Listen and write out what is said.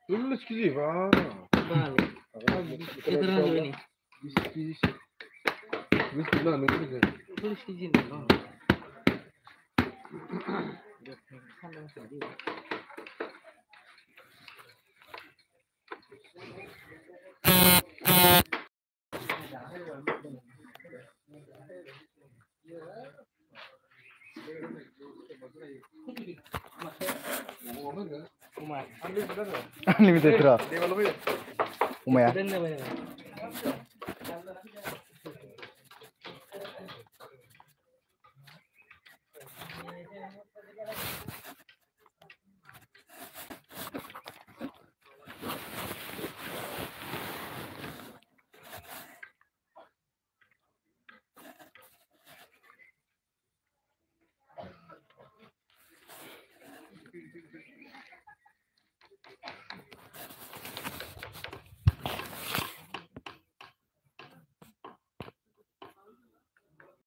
Tulis kiri bah. Kita lanjut ini. Tulis mana ni? Tulis di sini. Umar. Unlimited draft. Umaya.